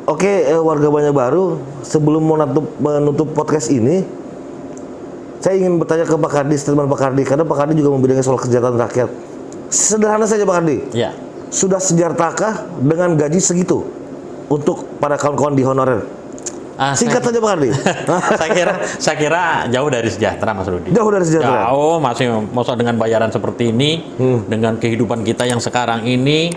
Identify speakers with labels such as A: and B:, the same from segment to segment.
A: Oke, warga Banjarbaru, sebelum menutup podcast ini, saya ingin bertanya ke Pak Kardi, statement Pak Kardi, karena Pak Kardi juga membidangi soal kesejahteraan rakyat. Sederhana saja Pak Kardi.
B: Ya.
A: Sudah sejahteratakah dengan gaji segitu untuk para kawan-kawan di honorer? Singkat saja Pak Kardi.
B: saya kira jauh dari sejahtera, Mas Rudi.
A: Jauh dari sejahtera.
B: Jauh, masih masa dengan bayaran seperti ini, dengan kehidupan kita yang sekarang ini,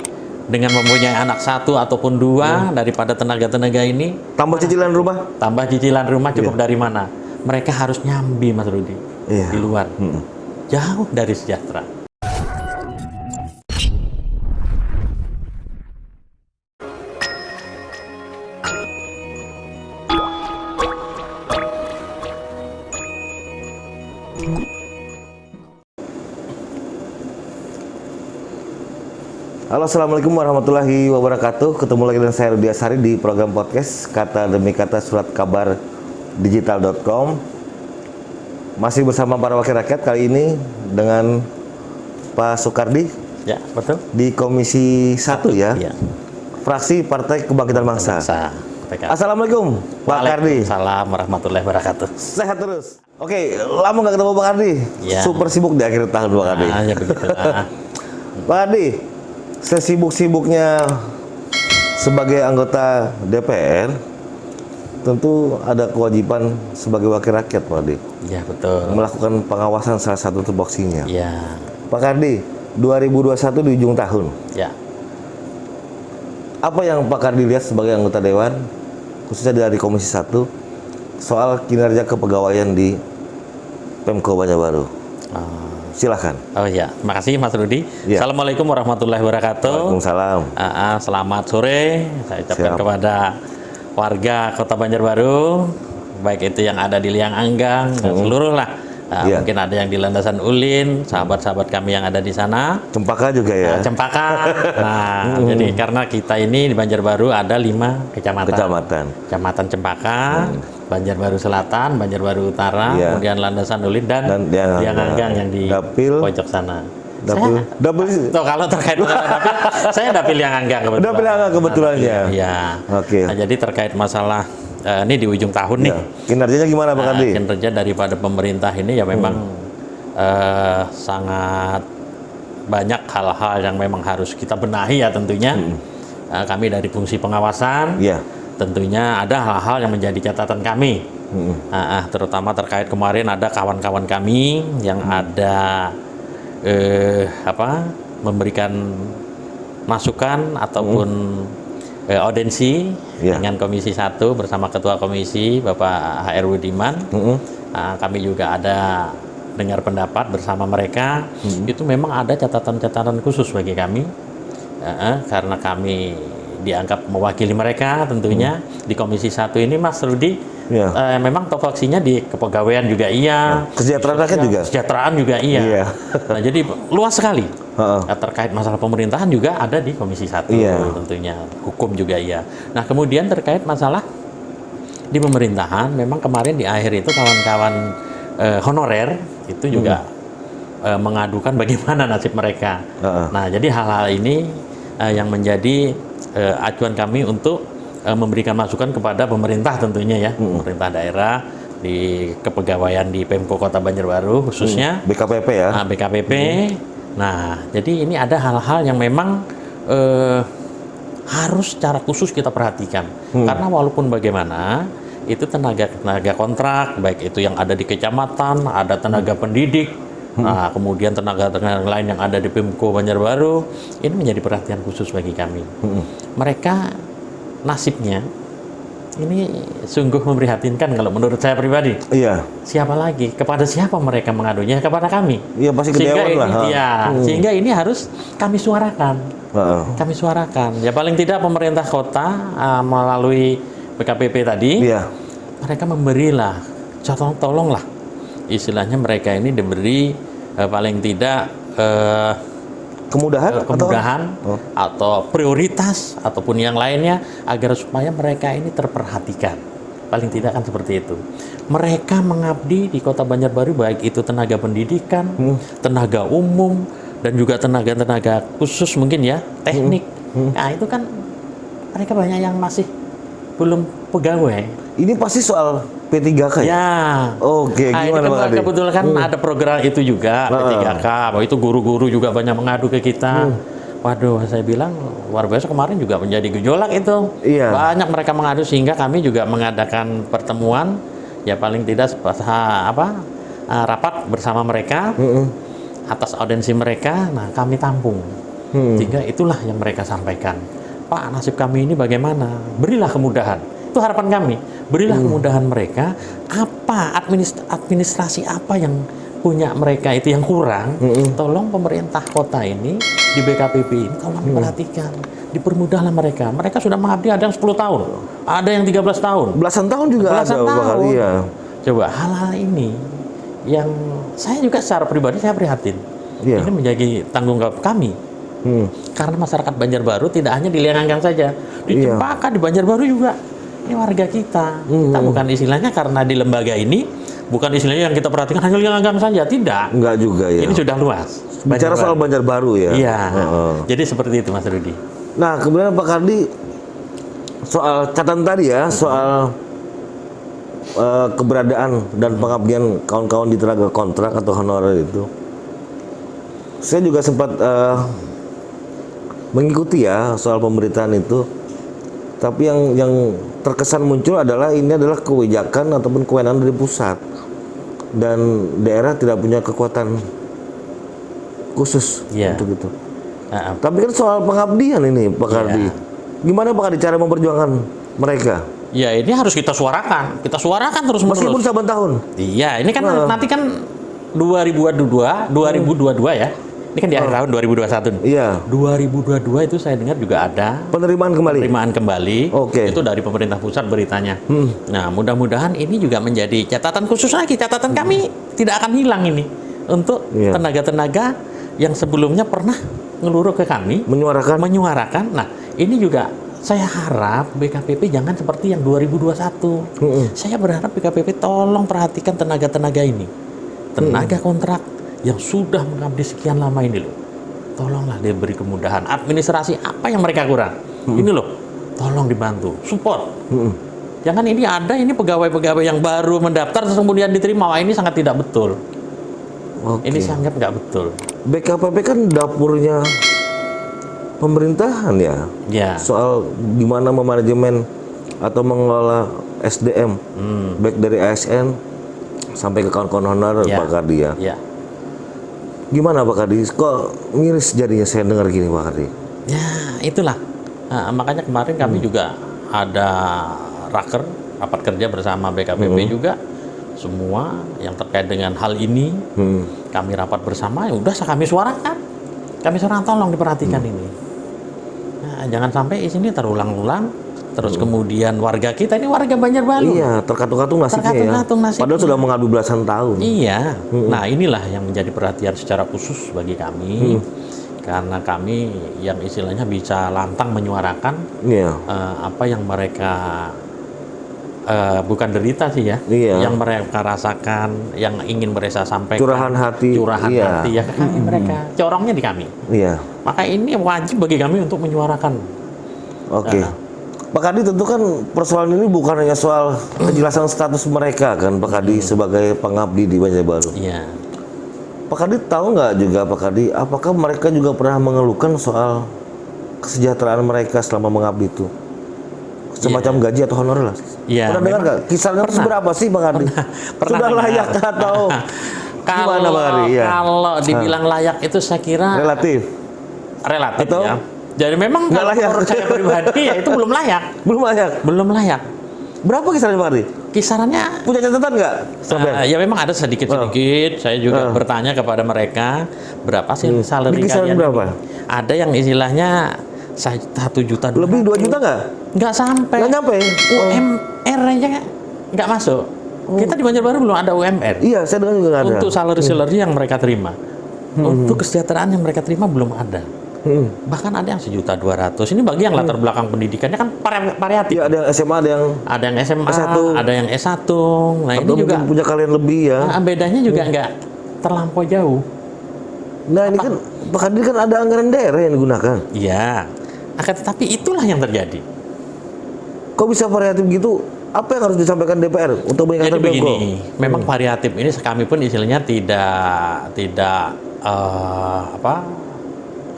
B: dengan mempunyai anak satu ataupun dua daripada tenaga-tenaga ini.
A: Tambah cicilan rumah?
B: Tambah cicilan rumah cukup dari mana? Mereka harus nyambi, Mas Rudi, di luar. Jauh dari sejahtera.
A: Halo, assalamualaikum warahmatullahi wabarakatuh. Ketemu lagi dengan saya Rudi Asari di program podcast Kata Demi Kata Surat Kabar Digital.com. Masih bersama para wakil rakyat kali ini dengan Pak Soekardi.
B: Ya, betul.
A: Di Komisi 1 ya.
B: Ya.
A: Fraksi Partai Kebangkitan Bangsa. Assalamualaikum Pak Kardi.
B: Waalaikumsalam warahmatullahi wabarakatuh.
A: Sehat terus. Oke, lama nggak ketemu Pak Kardi.
B: Ya.
A: Super sibuk di akhir tahun Pak Kardi.
B: Ya begitu.
A: Pak Kardi, sesibuk-sibuknya sebagai anggota DPR, tentu ada kewajiban sebagai wakil rakyat, Pak Kardi.
B: Ya betul.
A: Melakukan pengawasan salah satu tupoksinya.
B: Ya.
A: Pak Kardi, 2021 di ujung tahun.
B: Ya.
A: Apa yang Pak Kardi lihat sebagai anggota Dewan, khususnya dari Komisi 1, soal kinerja kepegawaian di Pemko Banjarbaru? Silahkan.
B: Oh ya, terima kasih Mas Rudi.
A: Ya.
B: Assalamualaikum warahmatullahi wabarakatuh.
A: Waalaikumsalam.
B: Selamat sore, saya ucapkan kepada warga Kota Banjarbaru, baik itu yang ada di Liang Anggang dan seluruh lah. Mungkin ada yang di Landasan Ulin, sahabat-sahabat kami yang ada di sana.
A: Cempaka juga ya?
B: Cempaka. Jadi karena kita ini di Banjarbaru ada 5 kecamatan. Kecamatan Cempaka, Banjarbaru Selatan, Banjarbaru Utara, kemudian Landasan Ulin dan Liang Anggang yang di pojok sana.
A: Dapil.
B: Kalau terkait dengan dapil, saya dapil Liang Anggang kebetulan.
A: Dapil Liang Anggang kebetulan ya.
B: Iya.
A: Oke.
B: Nah, jadi terkait masalah ini di ujung tahun nih.
A: Kinerjanya gimana Pak Kardi?
B: Kinerja daripada pemerintah ini ya memang sangat banyak hal-hal yang memang harus kita benahi ya tentunya. Kami dari fungsi pengawasan, tentunya ada hal-hal yang menjadi catatan kami. Terutama terkait kemarin ada kawan-kawan kami yang ada memberikan masukan ataupun audensi dengan Komisi 1 bersama Ketua Komisi Bapak HR Budiman. Kami juga ada dengar pendapat bersama mereka. Itu memang ada catatan-catatan khusus bagi kami karena kami dianggap mewakili mereka tentunya di Komisi 1 ini, Mas Rudi. Memang topoksinya di kepegawaian juga
A: kesejahteraan rakyat juga.
B: Kesejahteraan juga Nah, jadi luas sekali. Terkait masalah pemerintahan juga ada di Komisi 1 tentunya. Hukum juga Nah, kemudian terkait masalah di pemerintahan, memang kemarin di akhir itu kawan-kawan honorer itu juga mengadukan bagaimana nasib mereka. Nah, jadi hal-hal ini yang menjadi acuan kami untuk memberikan masukan kepada pemerintah tentunya pemerintah daerah di kepegawaian di Pemko Kota Banjarbaru khususnya
A: BKPP ya.
B: BKPP. Nah, jadi ini ada hal-hal yang memang harus secara khusus kita perhatikan karena walaupun bagaimana itu tenaga kontrak, baik itu yang ada di kecamatan, ada tenaga pendidik, kemudian tenaga lain yang ada di Pemko Banjarbaru, ini menjadi perhatian khusus bagi kami. Mereka nasibnya ini sungguh memprihatinkan kalau menurut saya pribadi. Siapa lagi? Kepada siapa mereka mengadunya? Kepada kami.
A: Pasti ke Dewan lah.
B: Sehingga ini harus kami suarakan. Kami suarakan. Ya paling tidak pemerintah kota melalui BKPP tadi, mereka memberilah, tolonglah. Istilahnya mereka ini diberi paling tidak kemudahan atau prioritas ataupun yang lainnya agar supaya mereka ini terperhatikan. Paling tidak kan seperti itu. Mereka mengabdi di Kota Banjarbaru baik itu tenaga pendidikan, tenaga umum dan juga tenaga-tenaga khusus mungkin ya, teknik. Nah, itu kan mereka banyak yang masih belum pegawai.
A: Ini pasti soal P3K ya?
B: Ya.
A: Oke, gimana Pak Kardi?
B: Kebetulan kan ada program itu juga, P3K. Bahwa itu guru-guru juga banyak mengadu ke kita. Waduh, saya bilang luar biasa, kemarin juga menjadi gejolak itu.
A: Iya.
B: Banyak mereka mengadu sehingga kami juga mengadakan pertemuan, ya paling tidak rapat bersama mereka atas audiensi mereka. Nah, kami tampung. Sehingga itulah yang mereka sampaikan. Pak, nasib kami ini bagaimana? Berilah kemudahan. Itu harapan kami. Berilah kemudahan mereka. Apa administrasi apa yang punya mereka itu yang kurang? Tolong pemerintah kota ini di BKPP ini tolong perhatikan. Dipermudahlah mereka. Mereka sudah mengabdi, ada yang 10 tahun, ada yang 13 tahun.
A: Belasan tahun juga
B: Belasan
A: ada
B: tahun.
A: Iya.
B: Coba hal-hal ini yang saya juga secara pribadi saya prihatin.
A: Iya.
B: Ini menjadi tanggung jawab kami. Karena masyarakat Banjarbaru tidak hanya di Lianganggang saja, di Cempaka, di Banjarbaru juga. Ini warga kita. Kita bukan istilahnya karena di lembaga ini, bukan istilahnya yang kita perhatikan hanya Lianganggang saja, tidak.
A: Enggak juga ya.
B: Ini sudah luas.
A: Bicara soal Banjarbaru ya.
B: Iya. Jadi seperti itu Mas Rudi.
A: Nah, kemudian Pak Kardi soal catatan tadi ya, soal keberadaan dan pengabdian kawan-kawan di tenaga kontrak atau honorer itu. Saya juga sempat mengikuti ya soal pemberitaan itu, tapi yang terkesan muncul adalah ini adalah kebijakan ataupun kewenangan dari pusat dan daerah tidak punya kekuatan khusus untuk itu. Tapi kan soal pengabdian ini Pak Kardi, gimana Pak Kardi cara memperjuangkan mereka?
B: Ya ini harus kita suarakan terus menerus.
A: Meskipun saban tahun.
B: Iya, ini kan nanti kan 2022 ya. Ini kan di akhir tahun 2021.
A: Iya.
B: 2022 itu saya dengar juga ada
A: penerimaan kembali.
B: Oke. Itu dari pemerintah pusat beritanya. Nah, mudah-mudahan ini juga menjadi catatan khusus lagi. Catatan kami tidak akan hilang ini untuk tenaga-tenaga yang sebelumnya pernah ngeluruh ke kami menyuarakan. Nah, ini juga saya harap BKPP jangan seperti yang 2021. Saya berharap BKPP tolong perhatikan tenaga-tenaga ini. Tenaga kontrak yang sudah mengabdi sekian lama ini loh. Tolonglah diberi kemudahan. Administrasi apa yang mereka kurang? Ini loh, tolong dibantu, support. Jangan ini pegawai-pegawai yang baru mendaftar terus kemudian diterima. Wah, ini sangat tidak betul. Ini sangat nggak betul.
A: BKPP kan dapurnya pemerintahan ya. Soal gimana memanajemen atau mengelola SDM, baik dari ASN sampai ke kawan-kawan honorer Pak Kardi ya. Gimana Pak Kardi? Kok miris jadinya saya dengar gini Pak Kardi?
B: Ya itulah. Nah, makanya kemarin kami juga ada rapat kerja bersama BKPP juga. Semua yang terkait dengan hal ini kami rapat bersama. Ya udah kami suarakan. Tolong diperhatikan ini. Nah, jangan sampai di sini terulang-ulang. Terus kemudian warga kita ini warga Banjarbaru.
A: Iya, terkatung-katung nasibnya. Padahal sudah mengabdi belasan tahun.
B: Iya. Nah, inilah yang menjadi perhatian secara khusus bagi kami. Karena kami yang istilahnya bisa lantang menyuarakan apa yang mereka bukan derita sih ya. Yang mereka rasakan, yang ingin mereka sampaikan. Curahan hati ya ke kami mereka. Corongnya di kami. Iya. Maka ini wajib bagi kami untuk menyuarakan.
A: Oke. Pak Kardi, tentu kan persoalan ini bukan hanya soal kejelasan status mereka kan Pak Kardi sebagai pengabdi di Banjarbaru.
B: Iya.
A: Pak Kardi tahu nggak juga Pak Kardi, apakah mereka juga pernah mengeluhkan soal kesejahteraan mereka selama mengabdi itu? Semacam gaji atau honorer lah. Iya. Pernah dengar nggak? Kisarannya berapa sih Pak Kardi? Sudah layak atau gimana Pak Kardi?
B: Kalau dibilang layak itu saya kira relatif atau? Ya. Jadi memang kalau menurut saya pribadi ya itu belum layak. Belum layak.
A: Berapa kisarannya Pak Kardi?
B: Kisarannya
A: punya catatan nggak?
B: Ya memang ada sedikit-sedikit. Saya juga bertanya kepada mereka berapa sih salary kalian?
A: Berapa?
B: Ada yang istilahnya 1 juta.
A: Lebih 2 juta nggak?
B: Nggak sampai.
A: Nggak nyampe.
B: UMR aja nggak masuk. Kita di Banjarbaru belum ada UMR.
A: Iya, saya dengar juga nggak ada.
B: Untuk salary yang mereka terima, untuk kesejahteraan yang mereka terima belum ada. Bahkan ada yang 1.200.000. Ini bagi yang latar belakang pendidikannya kan variatif.
A: Ya, ada yang SMA, ada yang
B: SMA,
A: S1.
B: ada yang S1. Nah,
A: atau ini juga punya kalian lebih ya.
B: Nah, bedanya juga nggak terlampau jauh.
A: Nah, ini kan Pak Kardi kan ada anggaran daerah yang digunakan.
B: Iya. Tetapi itulah yang terjadi.
A: Kok bisa variatif gitu? Apa yang harus disampaikan DPR untuk meningkatkan
B: Jadi
A: Pemko?
B: begini, memang variatif ini kami pun istilahnya tidak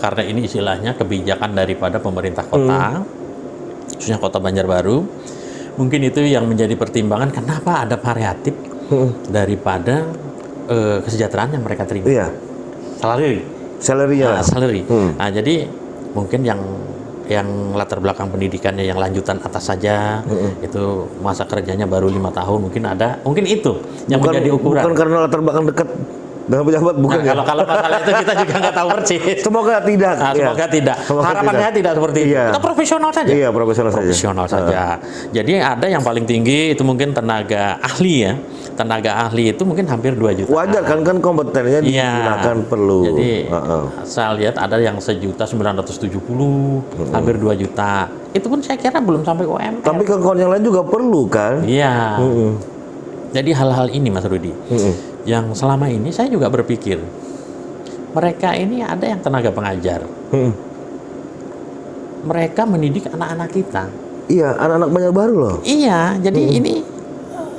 B: karena ini istilahnya kebijakan daripada pemerintah kota, khususnya Kota Banjarbaru. Mungkin itu yang menjadi pertimbangan kenapa ada variatif daripada kesejahteraan yang mereka terima.
A: Iya. Salary-nya.
B: Salary. Nah, jadi mungkin yang latar belakang pendidikannya yang lanjutan atas saja, itu masa kerjanya baru 5 tahun, mungkin itu yang menjadi ukuran.
A: Bukan karena latar belakang dekat dengan pejabat, bukan.
B: Nah, kalau masalah itu kita juga nggak tahu persis.
A: Semoga tidak.
B: Nah, semoga tidak. Harapannya tidak seperti itu.
A: Iya.
B: Kita profesional saja.
A: Iya, profesional
B: saja. Jadi ada yang paling tinggi itu mungkin tenaga ahli ya. Tenaga ahli itu mungkin hampir 2 juta.
A: Wajar kan kompetennya digunakan perlu.
B: Jadi saya lihat ada yang 1.970.000, hampir 2 juta. Itu pun saya kira belum sampai UMR.
A: Tapi kawan-kawan yang lain juga perlu kan?
B: Iya. Jadi hal-hal ini Mas Rudi, yang selama ini saya juga berpikir, mereka ini ada yang tenaga pengajar. Mereka mendidik anak-anak kita.
A: Iya, anak-anak Banjarbaru loh.
B: Iya, jadi ini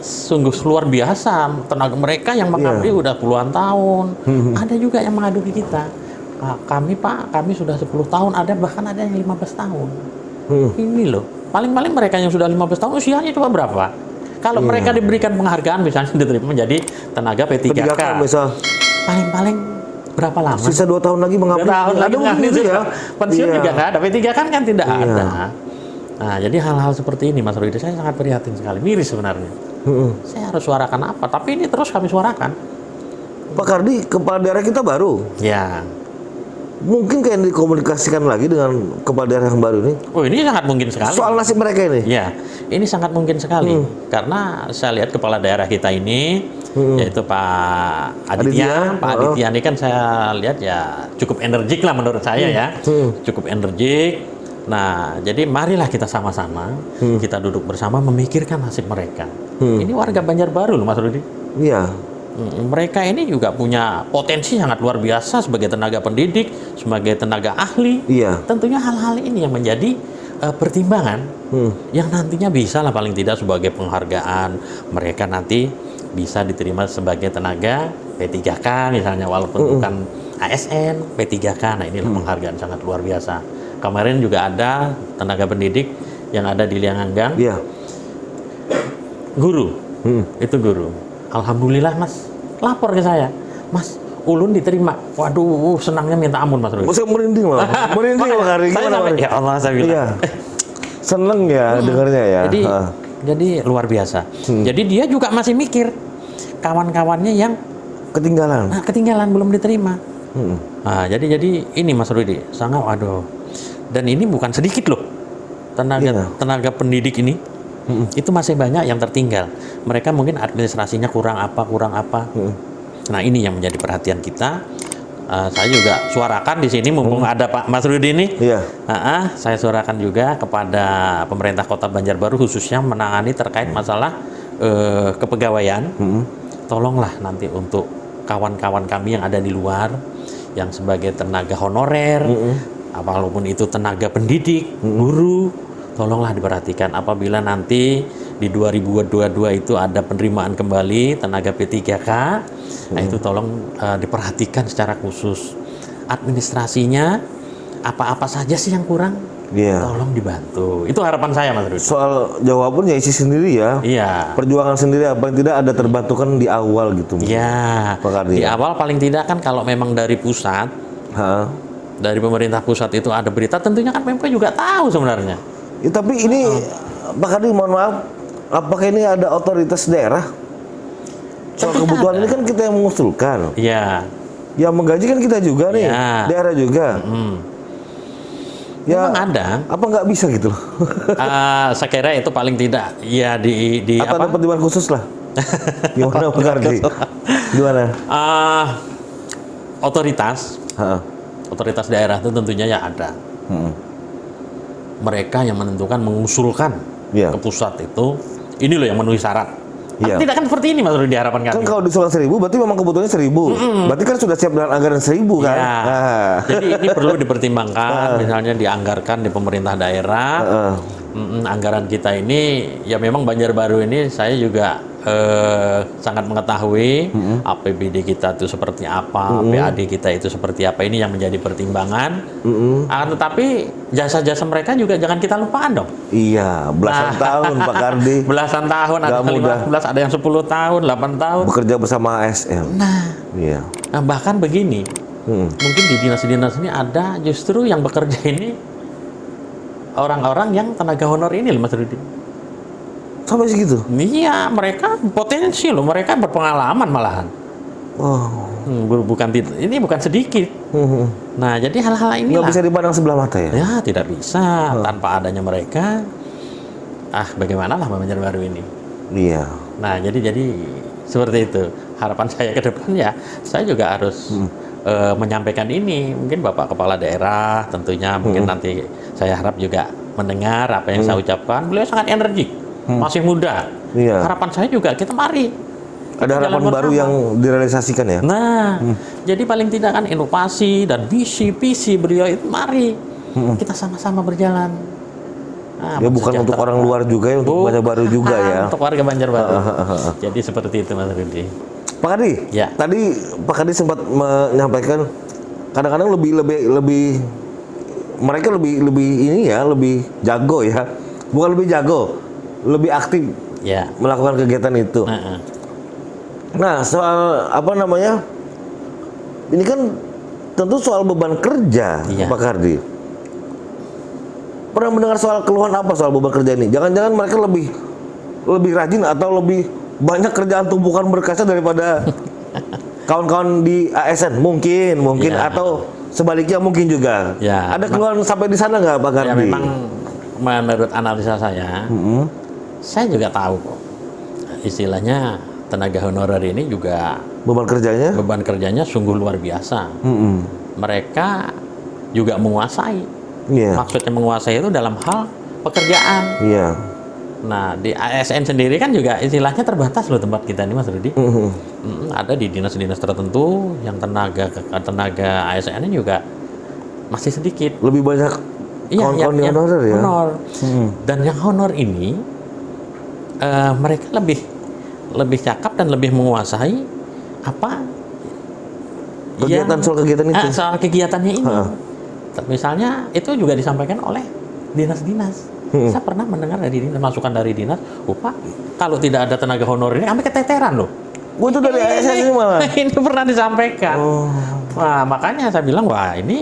B: sungguh luar biasa. Tenaga mereka yang mengabdi udah puluhan tahun. Ada juga yang mengadu ke kita. Kami sudah 10 tahun, bahkan ada yang 15 tahun. Ini loh, paling-paling mereka yang sudah 15 tahun usianya coba berapa? Kalau mereka diberikan penghargaan misalnya diterima menjadi tenaga P3K. Paling-paling berapa lama?
A: Sisa 2 tahun lagi mengabdi.
B: 2 tahun lagi mengabdi ya. Pensiun juga nggak ada. P3K kan tidak ada. Nah, jadi hal-hal seperti ini Mas Rudi, saya sangat prihatin sekali. Miris sebenarnya. Saya harus suarakan apa? Tapi ini terus kami suarakan.
A: Pak Kardi, kepala daerah kita baru.
B: Ya.
A: Mungkin kayak dikomunikasikan lagi dengan kepala daerah yang baru ini.
B: Oh, ini sangat mungkin sekali.
A: Soal nasib mereka ini.
B: Ya, ini sangat mungkin sekali. Karena saya lihat kepala daerah kita ini, yaitu Pak Aditya. Pak Aditya ini kan saya lihat ya cukup energik lah menurut saya ya. Cukup energik. Nah, jadi marilah kita sama-sama, kita duduk bersama memikirkan nasib mereka. Ini warga Banjarbaru loh Mas Rudi.
A: Iya.
B: Mereka ini juga punya potensi sangat luar biasa sebagai tenaga pendidik, sebagai tenaga ahli.
A: Iya.
B: Tentunya hal-hal ini yang menjadi pertimbangan yang nantinya bisa lah paling tidak sebagai penghargaan. Mereka nanti bisa diterima sebagai tenaga P3K misalnya, walaupun bukan ASN, P3K. Nah, ini penghargaan sangat luar biasa. Kemarin juga ada tenaga pendidik yang ada di Lianganggang.
A: Iya.
B: Guru. Itu guru. Alhamdulillah Mas, lapor ke saya, Mas, ulun diterima. Waduh, senangnya minta ampun Mas Rudi.
A: Saya merinding malah. Merinding Pak Kardi.
B: Ya Allah, saya bilang.
A: Iya. Seneng ya dengarnya ya.
B: Jadi luar biasa. Jadi dia juga masih mikir kawan-kawannya yang ketinggalan belum diterima. Nah, jadi ini Mas Rudi, sangat waduh. Dan ini bukan sedikit loh. Tenaga pendidik ini. Itu masih banyak yang tertinggal. Mereka mungkin administrasinya kurang apa. Nah, ini yang menjadi perhatian kita. Saya juga suarakan di sini mumpung ada Pak Mas Rudi ini.
A: Iya.
B: Saya suarakan juga kepada pemerintah Kota Banjarbaru khususnya menangani terkait masalah kepegawaian. Tolonglah nanti untuk kawan-kawan kami yang ada di luar yang sebagai tenaga honorer, walaupun itu tenaga pendidik, guru, tolonglah diperhatikan apabila nanti di 2022 itu ada penerimaan kembali tenaga P3K. Nah, itu tolong diperhatikan secara khusus. Administrasinya apa-apa saja sih yang kurang? Tolong dibantu. Itu harapan saya Mas Rudi.
A: Soal jawaban ya isi sendiri ya.
B: Iya.
A: Perjuangan sendiri apa yang tidak ada terbantukan di awal gitu.
B: Iya. Di awal paling tidak kan kalau memang dari pusat, dari pemerintah pusat itu ada berita, tentunya kan Pemko juga tahu sebenarnya.
A: Ya, tapi ini Pak Kardi mohon maaf, apakah ini ada otoritas daerah? Soal kebutuhan ini kan kita yang mengusulkan.
B: Iya.
A: Yang menggaji kan kita juga nih, daerah juga. Ya, memang
B: ada.
A: Apa nggak bisa gitu loh?
B: Saya kira itu paling tidak ya di
A: atau ada pertimbangan khusus lah. Gimana Pak Kardi? Gimana? Otoritas daerah itu tentunya ya ada. Mereka yang menentukan, mengusulkan ke pusat itu, ini loh yang memenuhi syarat. Tidak kan seperti ini Mas Rudi harapan kami. Kan kalau diusulkan 1.000 berarti memang kebutuhannya 1.000. Berarti kan sudah siap dengan anggaran 1.000 kan?
B: Jadi ini perlu dipertimbangkan, misalnya dianggarkan di pemerintah daerah. Anggaran kita ini ya memang Banjarbaru ini saya juga sangat mengetahui APBD kita itu seperti apa, PAD kita itu seperti apa, ini yang menjadi pertimbangan. Tetapi jasa-jasa mereka juga jangan kita lupakan dong.
A: Iya, belasan tahun Pak Kardi.
B: Belasan tahun, ada yang 15, ada yang 10 tahun, 8 tahun.
A: Bekerja bersama ASN. Iya.
B: Nah bahkan begini, mungkin di dinas-dinas ini ada justru yang bekerja ini orang-orang yang tenaga honor ini loh Mas Rudi.
A: Sampai segitu?
B: Iya, mereka potensi loh, mereka berpengalaman malahan. Ini bukan sedikit. Nah, jadi hal-hal ini
A: nggak bisa dipandang sebelah mata ya?
B: Ya, tidak bisa tanpa adanya mereka. Bagaimana lah Banjarbaru ini?
A: Iya.
B: Nah, jadi seperti itu. Harapan saya ke depan ya, saya juga harus menyampaikan ini. Mungkin Bapak Kepala Daerah tentunya mungkin nanti saya harap juga mendengar apa yang saya ucapkan. Beliau sangat energik. Masih muda.
A: Iya.
B: Harapan saya juga kita mari.
A: Ada harapan baru yang direalisasikan ya?
B: Nah, jadi paling tidak kan inovasi dan visi beliau itu mari kita sama-sama berjalan.
A: Ya bukan untuk orang luar juga ya, untuk Banjarbaru juga ya.
B: Untuk warga Banjarbaru. Jadi seperti itu Mas Rudi.
A: Pak Kardi,
B: ya.
A: Tadi Pak Kardi sempat menyampaikan kadang-kadang lebih mereka lebih ini ya, lebih jago ya. Bukan lebih jago, lebih aktif
B: ya
A: melakukan kegiatan itu. Nah, soal apa namanya? Ini kan tentu soal beban kerja, Pak Kardi. Pernah mendengar soal keluhan apa soal beban kerja ini? Jangan-jangan mereka lebih rajin atau lebih banyak kerjaan tumpukan berkasnya daripada kawan-kawan di ASN? Mungkin atau sebaliknya mungkin juga.
B: Ya,
A: ada keluhan sampai di sana nggak, Pak Kardi?
B: Ya memang menurut analisa saya juga tahu kok, istilahnya tenaga honorer ini juga
A: beban kerjanya
B: sungguh luar biasa. Mereka juga menguasai. Maksudnya menguasai itu dalam hal pekerjaan. Nah di ASN sendiri kan juga istilahnya terbatas loh tempat kita ini Mas Rudi. Ada di dinas-dinas tertentu yang tenaga ASN ini juga masih sedikit.
A: Lebih banyak kawan-kawan yang honor ya.
B: Dan yang honor ini mereka lebih cakap dan lebih menguasai apa
A: soal kegiatan itu.
B: Soal kegiatannya ini. Misalnya itu juga disampaikan oleh dinas-dinas. Saya pernah mendengar dari dinas, masukan dari dinas, Pak, kalau tidak ada tenaga honor ini, sampai keteteran loh.
A: Itu dari ASN ini malah.
B: Ini pernah disampaikan. Wah, makanya saya bilang, wah ini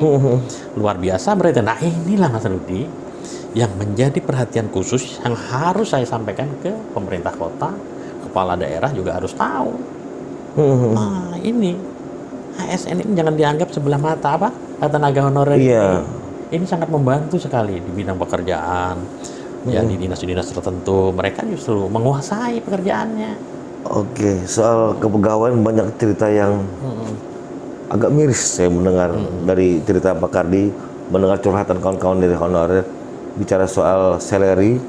B: luar biasa berarti. Nah inilah Mas Rudi yang menjadi perhatian khusus yang harus saya sampaikan ke pemerintah kota, kepala daerah juga harus tahu. Nah ini ASN ini jangan dianggap sebelah mata apa tenaga honorer ini sangat membantu sekali di bidang pekerjaan. Ya di dinas-dinas tertentu mereka justru menguasai pekerjaannya.
A: Oke, soal kepegawaian banyak cerita yang agak miris saya mendengar dari cerita Pak Kardi, mendengar curhatan kawan-kawan dari honorer bicara soal salary.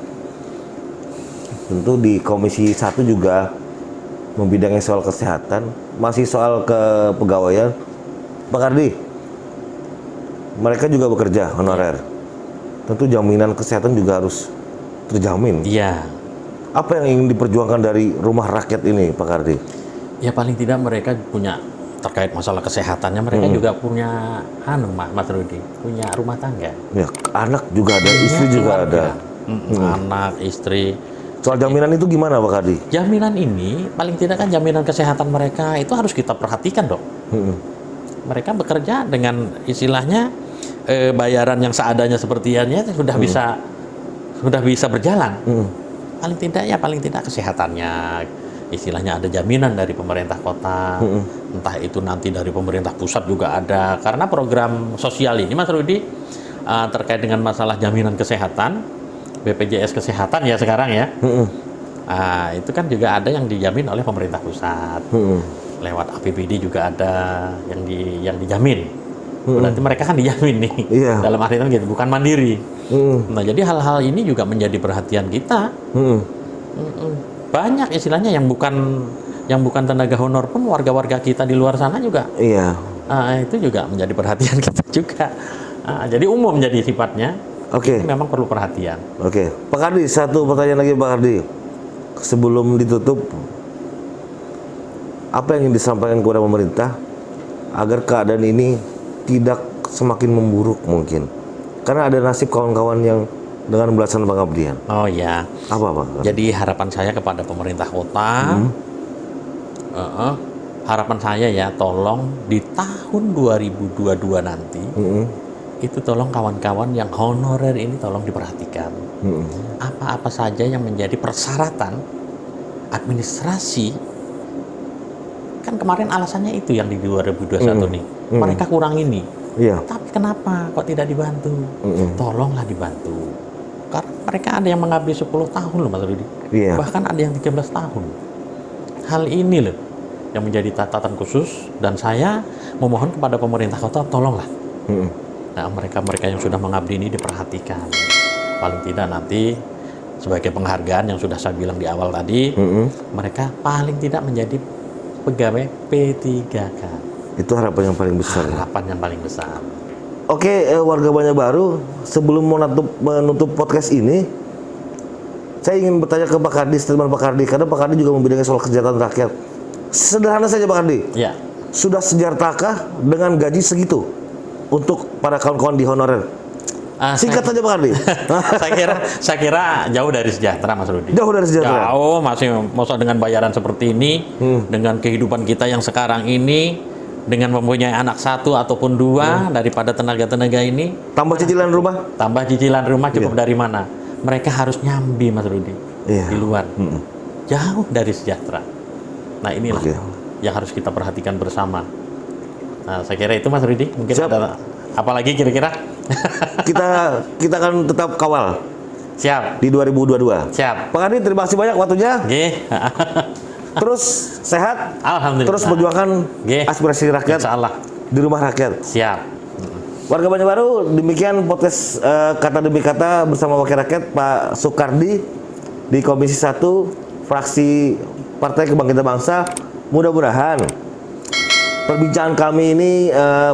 A: Tentu di Komisi 1 juga membidangi soal kesehatan, masih soal kepegawaian. Pak Kardi, mereka juga bekerja honorer. Tentu jaminan kesehatan juga harus terjamin.
B: Iya.
A: Apa yang ingin diperjuangkan dari rumah rakyat ini, Pak Kardi?
B: Ya paling tidak mereka punya terkait masalah kesehatannya, mereka juga punya Mas Rudi, punya rumah tangga. Ya,
A: anak juga ada, istri juga ada.
B: Anak, istri.
A: Soal jaminan itu gimana Pak Kardi?
B: Jaminan ini paling tidak kan jaminan kesehatan mereka itu harus kita perhatikan dong. Mereka bekerja dengan istilahnya bayaran yang seadanya sepertinya sudah bisa berjalan. Paling tidak kesehatannya, istilahnya ada jaminan dari pemerintah kota, entah itu nanti dari pemerintah pusat juga ada. Karena program sosial ini Mas Rudi terkait dengan masalah jaminan kesehatan, BPJS kesehatan ya sekarang ya, itu kan juga ada yang dijamin oleh pemerintah pusat, lewat APBD juga ada yang dijamin. Berarti mereka kan dijamin nih, dalam artian gitu, bukan mandiri. Nah jadi hal-hal ini juga menjadi perhatian kita. Banyak istilahnya yang bukan tenaga honor pun warga-warga kita di luar sana juga. Itu juga menjadi perhatian kita juga. Jadi umum jadi sifatnya.
A: Oke.
B: Ini memang perlu perhatian.
A: Oke. Pak Kardi, satu pertanyaan lagi Pak Kardi. Sebelum ditutup, apa yang ingin disampaikan kepada pemerintah agar keadaan ini tidak semakin memburuk mungkin? Karena ada nasib kawan-kawan yang dengan belasan pengabdian.
B: Oh ya.
A: Apa Pak?
B: Jadi harapan saya kepada pemerintah kota, harapan saya ya, tolong di tahun 2022 nanti, itu tolong kawan-kawan yang honorer ini tolong diperhatikan. Apa-apa saja yang menjadi persyaratan administrasi, kan kemarin alasannya itu yang di 2021 nih, mereka kurang ini.
A: Iya.
B: Tapi kenapa kok tidak dibantu? Tolonglah dibantu. Karena mereka ada yang mengabdi 10 tahun loh Mas Rudi.
A: Iya.
B: Bahkan ada yang 13 tahun. Hal ini loh yang menjadi catatan khusus, dan saya memohon kepada pemerintah kota, tolonglah. Nah, mereka-mereka yang sudah mengabdi ini diperhatikan. Paling tidak nanti sebagai penghargaan yang sudah saya bilang di awal tadi, mereka paling tidak menjadi pegawai P3K.
A: Itu harapan yang paling besar.
B: Harapan yang paling besar.
A: Oke, warga Banjarbaru, sebelum menutup podcast ini, saya ingin bertanya ke Pak Kardi, statement Pak Kardi, karena Pak Kardi juga membidangi soal kesejahteraan rakyat. Sederhana saja Pak Kardi.
B: Ya.
A: Sudah sejahtera dengan gaji segitu untuk para kawan-kawan di honorer? Singkat saja Pak Kardi.
B: saya kira jauh dari sejahtera Mas Rudi.
A: Jauh dari sejahtera.
B: Jauh, masih masa dengan bayaran seperti ini, dengan kehidupan kita yang sekarang ini, dengan mempunyai anak 1 ataupun 2 daripada tenaga-tenaga ini.
A: Tambah cicilan rumah?
B: Tambah cicilan rumah cukup dari mana? Mereka harus nyambi Mas Rudi. Di luar. Jauh dari sejahtera. Nah inilah yang harus kita perhatikan bersama. Nah saya kira itu Mas Rudi. Mungkin ada apalagi kira-kira? kita akan tetap kawal. Siap.
A: Di 2022.
B: Siap.
A: Pak Kardi, terima kasih banyak waktunya. Terus sehat,
B: alhamdulillah.
A: Terus perjuangkan aspirasi rakyat di rumah rakyat.
B: Siap.
A: Warga Banjarbaru, demikian podcast Kata Demi Kata bersama Wakil Rakyat Pak Sukardi di Komisi 1 fraksi Partai Kebangkitan Bangsa. Mudah-mudahan perbincangan kami ini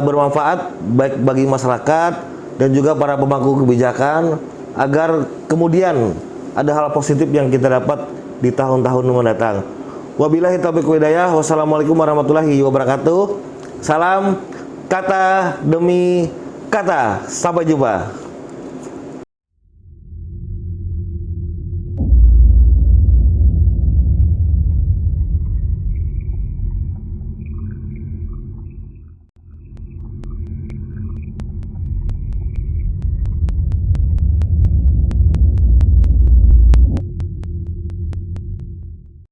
A: bermanfaat baik bagi masyarakat dan juga para pemangku kebijakan, agar kemudian ada hal positif yang kita dapat di tahun-tahun mendatang. Wabillahi taufiq wal hidayah. Wassalamualaikum warahmatullahi wabarakatuh. Salam Kata Demi Kata. Sampai jumpa.